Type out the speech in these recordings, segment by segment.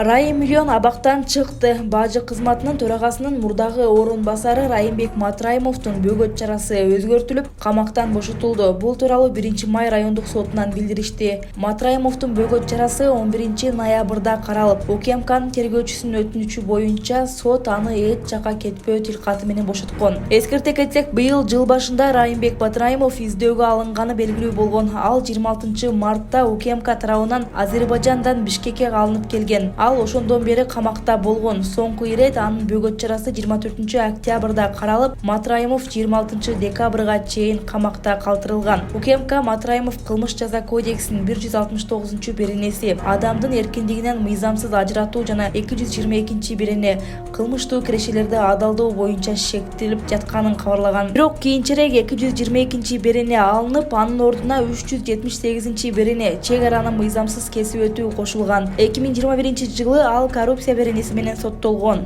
Райымиллион абактан чыкты. Бажы кызматынын төрагасынын мурдагы орун басары Райымбек Матраимовдун бөгөт чарасы өзгөртүлүп, камактан бошотулду. Бул тууралуу 1 май райондук сотунан билдиришти. Матраимовдун бөгөт чарасы 11 ноябрда каралып, УКМКнын тергөөчүсүнүн өтүнүчү боюнча сот аны эч жака кетпөө тилкаты менен бошоткон. Эскерте кетсек, быйыл жыл башында Райымбек Матраимов издөөгө алынганы белгилүү болгон. Ал 26 мартта УКМК тарабынан Азербайжандан Бишкекке алынып келген. Ал ошондон бери камакта болгон. Соңку ирет анын бөгөт чарасы 24 октябрда каралып, Матраимов 26 декабрга чейин камакта калтырылган. УКМК Матраимов кылмыш жаза кодексинин 169 беренеси, адамдын эркиндигинен мыйзамсыз ажыратуу жана 222 берене, кылмыштуу кирешелерди адалдоо боюнча шектелип жатканын кабарлаган. Бирок кийинчерээк 222 берене алынып, анын ордуна 378 берене, чек араны мыйзамсыз кесип өтүү кошулган. 2021 жылы ал коррупция беренеси менен соттолгон.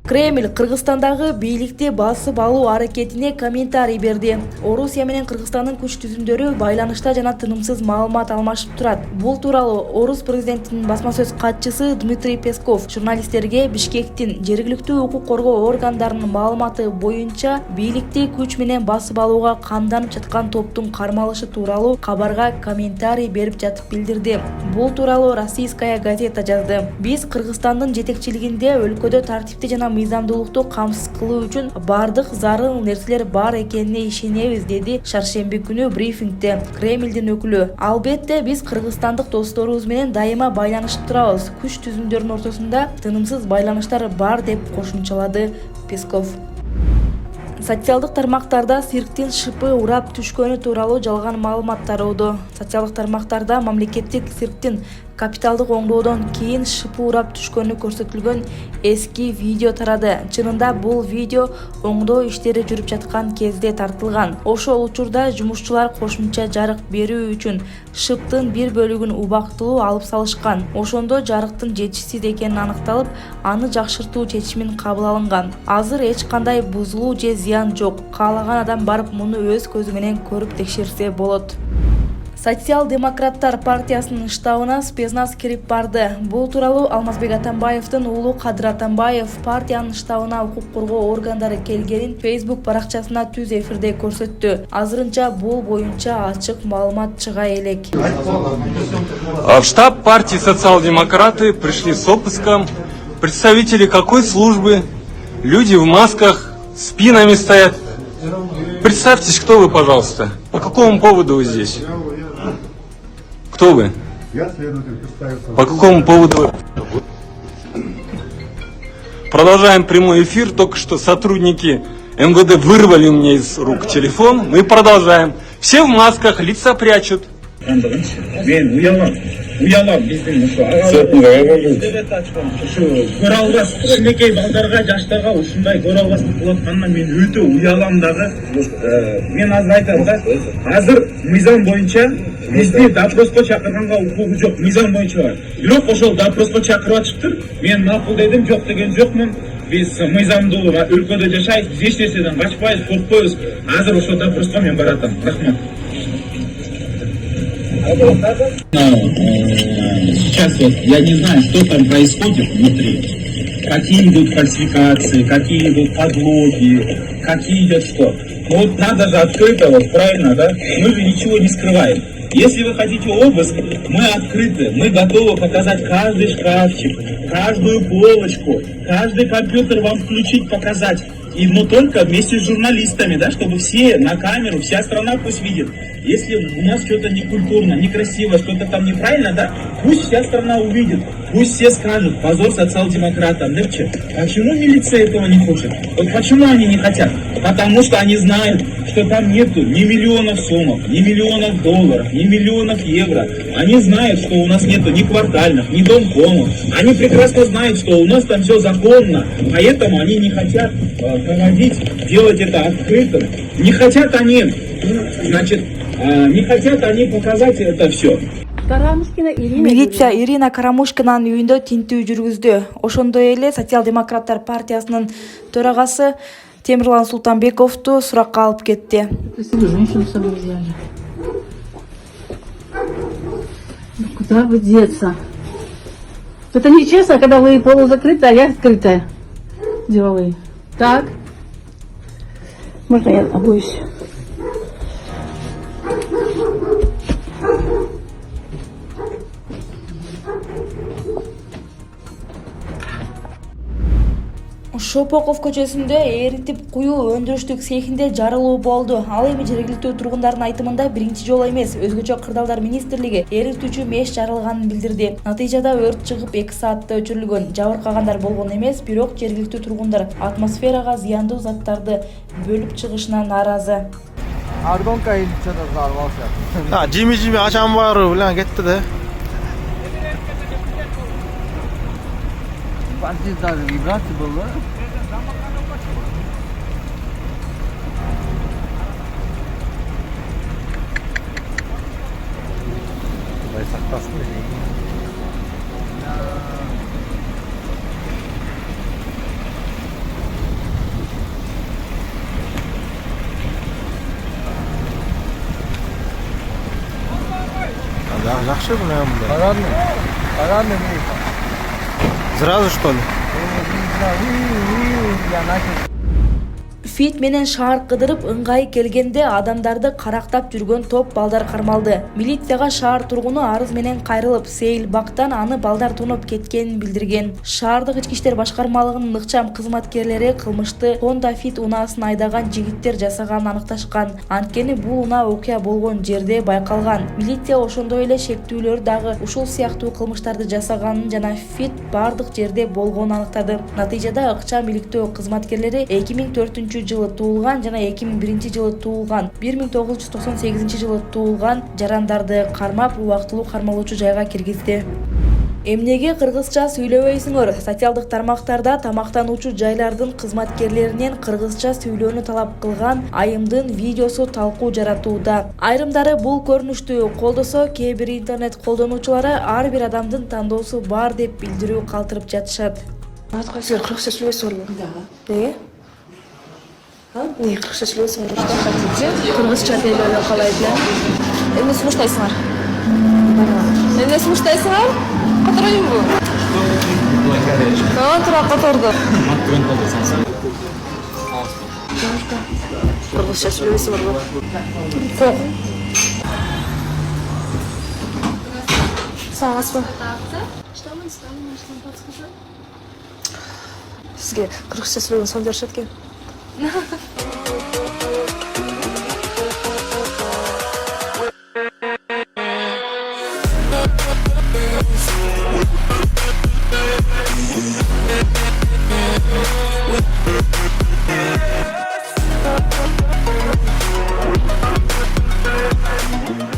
Кремль Кыргызстандагы бийликти басып алуу аракетине комментарий берди. Орусия менен Кыргызстандын күч түзүмдөрү байланышта жана тынымсыз маалымат алмашып турат. Бул тууралуу Орус президентинин басма сөз катчысы Дмитрий Песков журналисттерге Бишкектин жергиликтүү укук коргоо органдарынын маалыматы боюнча бийликти күч менен басып алууга камданып жаткан топтун кармалышы тууралуу кабарга комментарий берип жатып билдирди. Бул тууралуу Российская газета жазды. Биз Кыргызстандын жетекчилигинде өлкөдө тартипти жана мыйзамдуулукту камсыз кылуу үчүн бардык зарыл нерселер бар экенине ишенебиз, деди шаршемби күнү брифингде Кремлдин өкүлү. Албетте биз кыргызстандык досторубуз менен дайыма байланышып турабыз. Күч түзүмдөрүнүн ортосунда тынымсыз байланыштар бар, деп кошумчалады Песков. Социалдык тармактарда цирктин шыпы урап түшкөнү тууралуу жалган маалымат таралды. Социалдык тармактарда мамлекеттик цирктин капиталдык оңдоодон кийин шыпы урап түшкөнү көрсөтүлгөн эски видео тарады. Чынында бул видео оңдоо иштери жүрүп жаткан кезде тартылган. Ошол учурда жумушчулар кошумча жарык берүү үчүн шыптын бир бөлүгүн убактылуу алып салышкан. Ошондо жарыктын жетишсиз экени аныкталып, аны жакшыртуу чечимин кабыл алынган. Азыр эч кандай бузулуу же зыян жок. Каалаган адам барып муну өз көзү менен көрүп текшерсе болот. Социал-демократтар партиясынын штабына спецназ кирип барды. Бул тууралуу Алмазбек Атамбаевдин уулу Кадыр Атамбаев партиянын штабына укук коргоо органдары келгенин Facebook баракчасына түз эфирде көрсөттү. Азырынча бул боюнча ачык маалымат чыга элек. В штаб партии социал-демократы пришли с обыском представители какой службы? Люди в масках, спинами стоят. Представьтесь, кто вы, пожалуйста. По какому поводу вы здесь? Кто вы? Я следователь, представился. По какому поводу? Продолжаем прямой эфир. Только что сотрудники МВД вырвали у меня из рук телефон. Мы продолжаем. Все в масках, лица прячут. Уялам биздин ушу көрө албас кичинекей балдарга, жаштарга ушундай көрө албастык болуп атканына мен өтө уялам дагы. Мен азыр айтам да, азыр мыйзам боюнча бизди допроско чакырганга укугу жок, мыйзам боюнча бар. Бирок ошол допроско чакырып атыптыр. Мен макул дедим, жок деген жокмун. Биз мыйзамдуу өлкөдө жашайбыз, биз эч нерседен качпайбыз, коркпойбуз. Азыр ошол допроско мен баратам. Рахмат. Сейчас вот я не знаю, что там происходит внутри. Какие идут фальсификации, какие идут подлоги, какие идет что. Но вот надо же открыто, вот правильно, да? Мы же ничего не скрываем. Если вы хотите обыск, мы открыты, мы готовы показать каждый шкафчик, каждую полочку, каждый компьютер вам включить, показать. Но только вместе с журналистами, да, чтобы все на камеру, вся страна пусть видит. Если у нас что-то некультурно, некрасиво, что-то там неправильно, да, пусть вся страна увидит, пусть все скажут, позор социал-демократам. Почему милиция этого не хочет? Вот почему они не хотят? Потому что они знают, что там нету ни миллионов сомов, ни миллионов долларов, ни миллионов евро. Они знают, что у нас нету ни квартальных, ни домкомов. Они прекрасно знают, что у нас там все законно, поэтому они не хотят проводить, делать это открытым. Не хотят они, значит, не хотят они показать это все. Милиция Ирина Карамушкинанын үйүндө тинтүү жүргүздү. Ошондой эле Социал-демократтар партиясынын төрагасы Темирлан Султанбековду суракка алып кетти. Куда вы деться? Это нечестно, когда вы полузакрытые, а я открытая. Деловые. Так. Можно я обуюсь? Шопоков көчөсүндө эритип куюу өндүрүштүк цехинде жарылуу болду. Ал эми жергиликтүү тургундардын айтымында биринчи жолу эмес. Өзгөчө Кырдаалдар министрлиги эритүүчү меш жарылганын билдирди. Натыйжада өрт чыгып 2 саатта өчүрүлгөн. Жабыркагандар болгон эмес, бирок жергиликтүү тургундар атмосферага зыяндуу заттарды бөлүп чыгышына нааразы. Аргонка илип что-то взорвался. Жими ачам баары билан кетти да. Почти даже вибрация была. Кудай сактасын эле. Жакшы мына мындай. Парадный. Сразу что ли? Я начал. Фит менен шаар кыдырып ыңгай келгенде адамдарды карактап жүргөн топ балдар кармалды. Милицияга шаар тургуну арыз менен кайрылып, Сейил бактан аны балдар тоноп кеткенин билдирген. Шаардык ички иштер башкармалыгынын ыкчам кызматкерлери кылмышты Honda Fit унаасын айдаган жигиттер жасаганын аныкташкан. Анткени бул унаа окуя болгон жерде байкалган. Милиция ошондой эле шектүүлөр дагы ушул сыяктуу кылмыштарды жасаганын жана Fit бардык жерде болгонун аныктады. Натыйжада ыкчам иликтөө кызматкерлери 2004 жылы туулган жана 2001 жылы туулган, 1998 жылы туулган жарандарды кармап, убактылуу кармалуучу жайга киргизди. Эмнеге кыргызча сүйлөбөйсүңөр? Социалдык тармактарда тамактануучу жайлардын кызматкерлеринен кыргызча сүйлөөнү талап кылган айымдын видеосу талкуу жаратууда. Айрымдары бул көрүнүштү колдосо, кээ бир интернет колдонуучулары ар бир адамдын тандоосу бар деп билдирүү калтырып жатышат. Сен кыргызча сүйлөйсүңөрбү? Неге? Неге кыргызча сүйлөйсүңөр? Что хотите? Кыргызча тейлөө калайт, да? Эмне сунуштайсыңар? Эмне сунуштайсыңар? Котороймбу? Тура которду. Кыргызча сүйлөйсүңөрбү? Саламатсызбы? Сизге кыргызча сүйлөгөн сон беришет экен.